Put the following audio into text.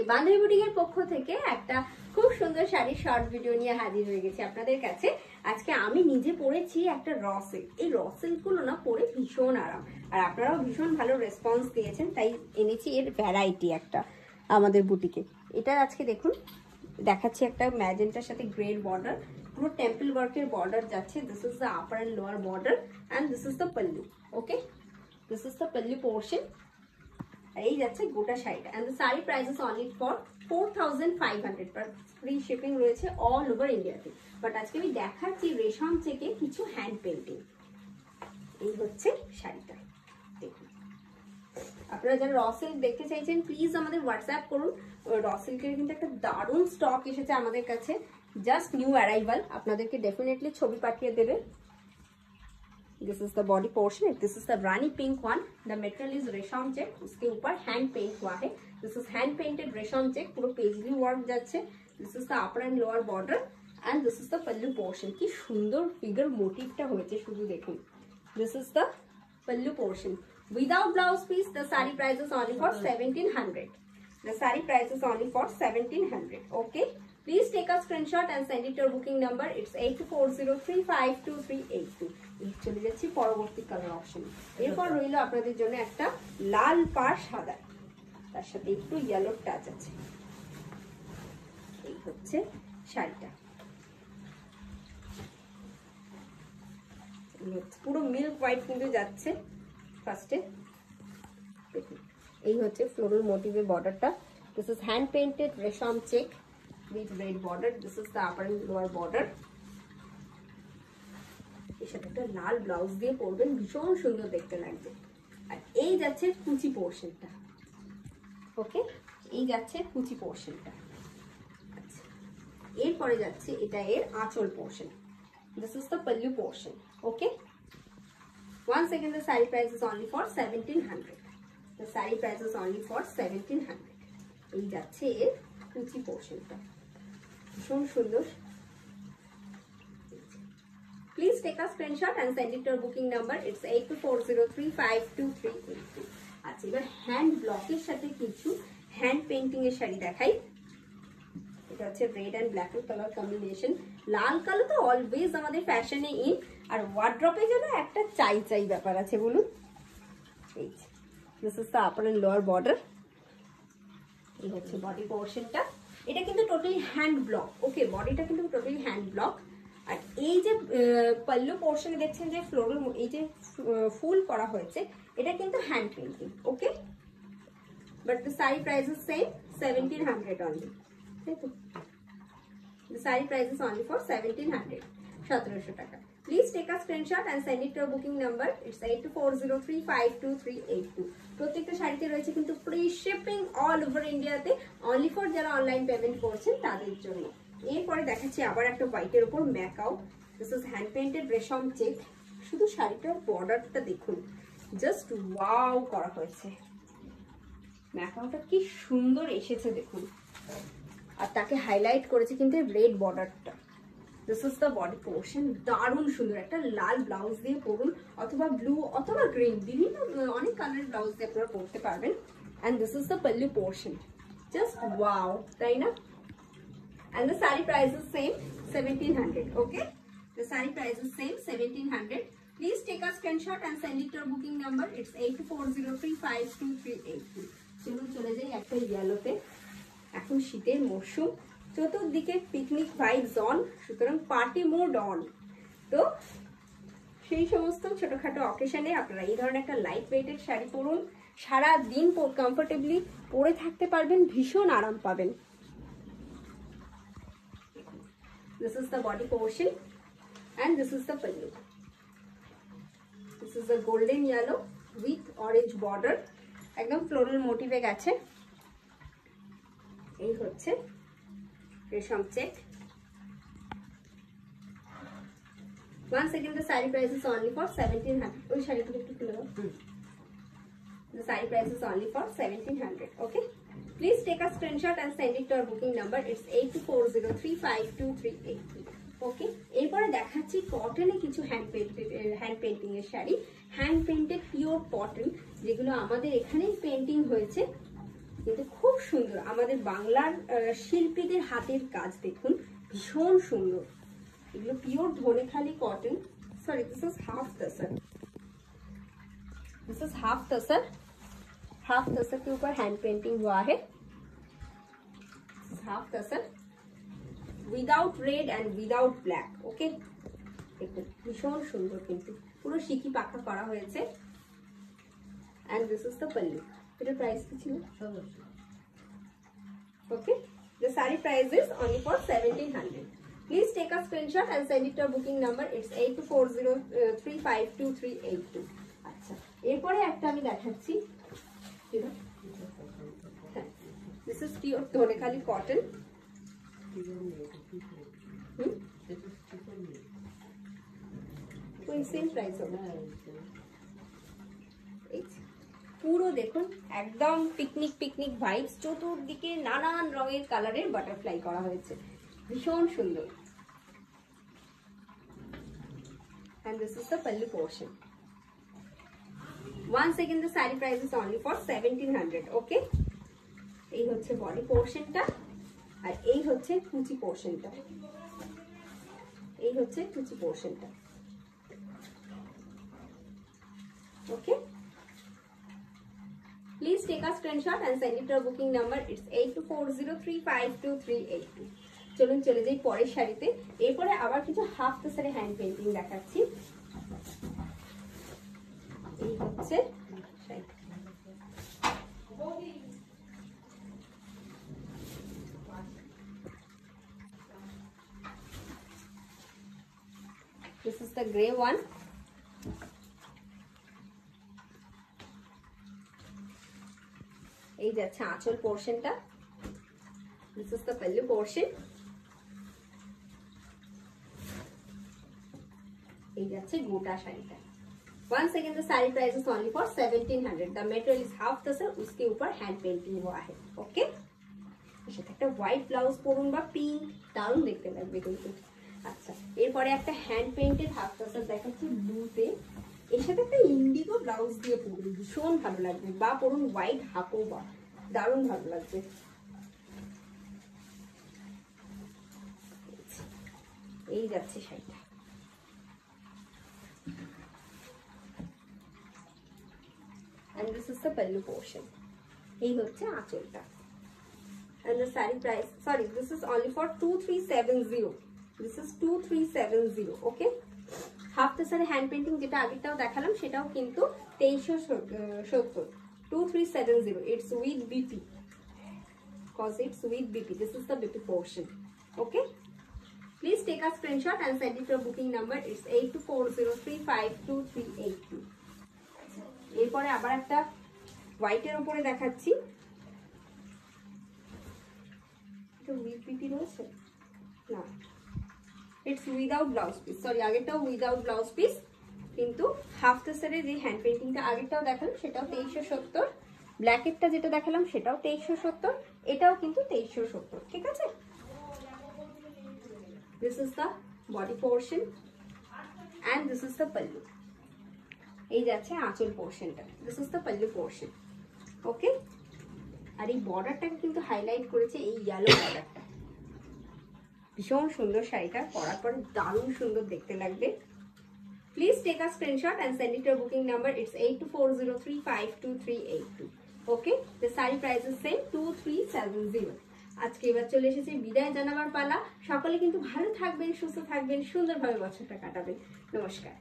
বান্ধবী বুটিকের পক্ষ থেকে একটা খুব সুন্দর শাড়ির শর্ট ভিডিও নিয়ে হাজির হয়ে গেছি আপনাদের কাছে। আজকে আমি নিজে পরেছি একটা র সিল্ক। এই র সিল্ক গুলো না পরে ভীষণ আরাম, আর আপনারাও ভীষণ ভালো রেসপন্স দিয়েছেন, তাই এনেছি এর ভ্যারাইটি একটা আমাদের বুটিকে। এটা আজকে দেখুন দেখাচ্ছি, একটা ম্যাজেন্টার সাথে গ্রের বর্ডার, পুরো টেম্পল ওয়ার্কের বর্ডার যাচ্ছে। This is the upper and lower border and this is the pallu. Okay, this is the pallu portion. এই যাচ্ছে গোটা শাড়িটা and the sari price is only for 4500 but free shipping রয়েছে অল ওভার ইন্ডিয়াতে। বাট আজকে আমি দেখাচ্ছি রেশম থেকে কিছু হ্যান্ড পেন্টিং। এই হচ্ছে শাড়িটা, দেখুন। আপনারা যারা র সিল্ক দেখতে চাইছেন প্লিজ আমাদের হোয়াটসঅ্যাপ করুন। র সিল্কের কিন্তু একটা দারুণ স্টক এসেছে আমাদের কাছে, জাস্ট নিউ অ্যারাইভাল। আপনাদেরকে ডেফিনেটলি ছবি পাঠিয়ে দেবে। This is the body portion. This is the Rani pink one. The material is रेशम check. उसके ऊपर hand paint हुआ है. This is hand painted रेशम check. पूरा paisley work जाচ্ছে. This is the upper and lower border. And this is the pallu portion. কি সুন্দর figure motif টা হয়েছে শুধু দেখুন। This is the pallu portion. Without blouse piece, the saree price is only for 1700. The saree price is only for 1700. Okay. Please take a screenshot and send it to your booking number. It's 8240352382. চলে যাচ্ছি পরবর্তী colour option. এরপর রইল আপনাদের জন্য একটা লাল পাড় সাদা, তার সাথে একটু ইয়েলো টাচ আছে। এই হচ্ছে শাড়িটা, পুরো মিল্ক হোয়াইট কিন্তু যাচ্ছে ফার্স্টে। দেখুন এই হচ্ছে ফ্লোরাল মোটিভের বর্ডারটা। This is hand painted resham check with red border. This is the upper and lower border. এর সাথে একটা লাল ব্লাউজ দিয়ে পরবেন, ভীষণ সুন্দর দেখতে লাগবে। আর এই যাচ্ছে কুচি পোর্শনটা। ওকে, এই যাচ্ছে কুচি পোর্শনটা। আচ্ছা, এরপরে যাচ্ছে এটা এর আঁচল portion. This is the pallu portion. Okay. Once again, the saree price is only for 1700. The saree price is only for 1700. এই যাচ্ছে এর কুচি পোর্শনটা, ভীষণ সুন্দর। Please take a screenshot and send it to our booking number. It's 8240352382. আচ্ছা, এবার hand ব্লকের সাথে কিছু হ্যান্ড পেইন্টিং এর শাড়ি দেখাই। এটা হচ্ছে red and black colour combination. লাল কালো তো অলওয়েজ আমাদের ফ্যাশনে ইন, আর ওয়ার্ড্রপে যেন একটা চাই চাই ব্যাপার আছে বলুন। এই this is the upper and lower border. এই হচ্ছে বডি পোর্শনটা। এটা কিন্তু টোটালি হ্যান্ড ব্লক। ওকে, বডিটা কিন্তু টোটালি হ্যান্ড ব্লক। আর এই যে পল্লু পোর্শনে দেখছেন যে ফ্লোরাল এই যে ফুল করা হয়েছে, এটা কিন্তু hand painting. Okay, but the sari price is same 1700 only. তাই তো, the sari price is only for 1700, 1700 টাকা। Please take a screenshot and send it to our booking number. It's 8240352382. প্রত্যেকটা শাড়িতে রয়েছে কিন্তু ফ্রি শিপিং অল ওভার ইন্ডিয়াতে, অনলি ফর যারা online payment করছেন তাদের জন্য। এরপরে দেখাচ্ছি আবার একটা হোয়াইটের উপর ম্যাকাও। This is hand painted resham check. শুধু শাড়িটার বর্ডারটা দেখুন, জাস্ট ওয়াও করা হয়েছে। ম্যাকাওটা কি সুন্দর এসেছে দেখুন, আর তাকে হাইলাইট করেছে কিন্তু রেড বর্ডারটা। This is the body portion. দারুণ সুন্দর একটা লাল ব্লাউজ দিয়ে পরুন, অথবা ব্লু অথবা গ্রিন, বিভিন্ন অনেক কালারের ব্লাউজ দিয়ে আপনারা পরতে পারবেন। And this is the pallu portion. Just wow, তাই না? And the sari price is same 1700. Okay, the sari price is same 1700. Please take a screenshot and send it to our booking number. It's 8240352382. চলুন চলে যাই একটা ইয়েলোতে। এখন শীতের মরশুম, চতুর্দিকে পিকনিক ভাইবস অন, সুতরাং পার্টি মোড অন। তো সেই সমস্ত ছোটখাটো অকেশনে আপনারা এই ধরনের একটা লাইট ওয়েটেড শাড়ি পরুন, সারা দিন কমফোর্টেবলি পরে থাকতে পারবেন, ভীষণ আরাম পাবেন। This is the body portion and this is the pallu. This is the golden yellow with orange border. একদম ফ্লোরাল মোটিভে গেছে। এই হচ্ছে রেশম check. Once again, the saree price is only for 1700. ওই শাড়িটা একটু খুলে দাও। The saree price is only for 1700. Okay. Please take a screenshot and send it to our booking number. It's 8240352382. Okay. এরপরে দেখাচ্ছি কটনে কিছু হ্যান্ড পেইন্টিং এর sari, hand painted pure cotton, যেগুলো আমাদের এখানেই পেইন্টিং হয়েছে। কিন্তু খুব সুন্দর, আমাদের বাংলার শিল্পীদের হাতের কাজ দেখুন, ভীষণ সুন্দর। এগুলো pure Dhonekhali cotton. Sorry this is half tussar, this is half tussar. Half tussar के ऊपर हैंड पेंटिंग हुआ है। Half tussar without red and without black. Okay, দেখুন ভীষণ সুন্দর, কিন্তু পুরো শিকি পাখা করা হয়েছে। And this is the pallu. এটার প্রাইস কি ছিল? Okay, the saree price is only for 1700। Please take a screenshot and send it to our booking number. It's 8240352382। আচ্ছা, এরপরে একটা আমি দেখাচ্ছি। This is pure Dhaniakhali cotton. कोई सेम प्राइस होगा। পুরো দেখুন একদম পিকনিক পিকনিক ভাইবস, চতুর্দিকে নানান রঙের কালারের বাটারফ্লাই করা হয়েছে, ভীষণ সুন্দর। and this is the pallu portion। once again the saree price is only for 1700। okay, এই হচ্ছে বডি পোরশনটা, আর এই হচ্ছে কুচি পোরশনটা, এই হচ্ছে কুচি পোরশনটা। ওকে, Please take a screenshot and send it to our booking number. It's 8240352382। চলুন চলে যাই পরের শাড়িতে। এরপরে আবার কিছু হাফ তাসারে হ্যান্ড পেইন্টিং দেখাচ্ছি। এই হচ্ছে This is the gray one। এই যাচ্ছে আঁচল পোরশনটা। This is the pallu portion. এই যাচ্ছে গোটা শাড়িটা। once again the saree price is only for 1700। the material is half tasar, उसके ऊपर हैंड पेंटिंग हुआ है। ओके, এর সাথে একটা হোয়াইট ব্লাউজ পরুন বা পিঙ্ক, দারুণ দেখতে লাগবে কিন্তু। আচ্ছা, এরপরে একটা হ্যান্ড পেইন্টেড হাফ তাসার দেখাচ্ছি ব্লুতে, এর সাথে একটা ইন্ডিগো ব্লাউজ দিয়ে পরুন, ভীষণ ভালো লাগবে, বা পরুন হোয়াইট হাফো, বা দারুণ ভালো লাগবে। এই যাচ্ছে শাড়িটা। and this is the pallu portion। এই হচ্ছে আঁচলটা। and the saree price, sorry, this is only for 2370। this is 2370। okay, half তাসারে হ্যান্ড পেইন্টিং যেটা আগেরটাও দেখালাম সেটাও কিন্তু 2370। 2370। it's with BP, because it's with BP। this is the BP portion। okay, please take a screenshot and send it to our booking number। it's 8240352382। এরপরে আবার একটা হোয়াইটের উপরে দেখাচ্ছি। এটা উইথ বিপি রয়েছে না, it's without blouse piece. Sorry, আগেরটাও উইদাউট ব্লাউজ পিস, কিন্তু হাফ তাসারে যে হ্যান্ড পেইন্টিংটা আগেরটাও দেখালাম সেটাও 2370। ব্ল্যাকেরটা যেটা দেখালাম সেটাও 2370, এটাও কিন্তু 2370। ঠিক আছে, this is the body portion and this is the pallu। এই যাচ্ছে আঁচল পোর্শনটা। This is the pallu portion. Okay, আর এই বর্ডারটাকে কিন্তু হাইলাইট করেছে এই ইয়েলো বর্ডারটা, ভীষণ সুন্দর। শাড়িটা পরার পরে দারুণ সুন্দর দেখতে লাগবে। Please take a screenshot and send it to booking number. It's 8240352382। Okay, the sari price is same 2370। আজকে এবার চলে এসেছে বিদায় জানাবার পালা। সকলে কিন্তু ভালো থাকবেন, সুস্থ থাকবেন, সুন্দরভাবে বছরটা কাটাবেন। নমস্কার।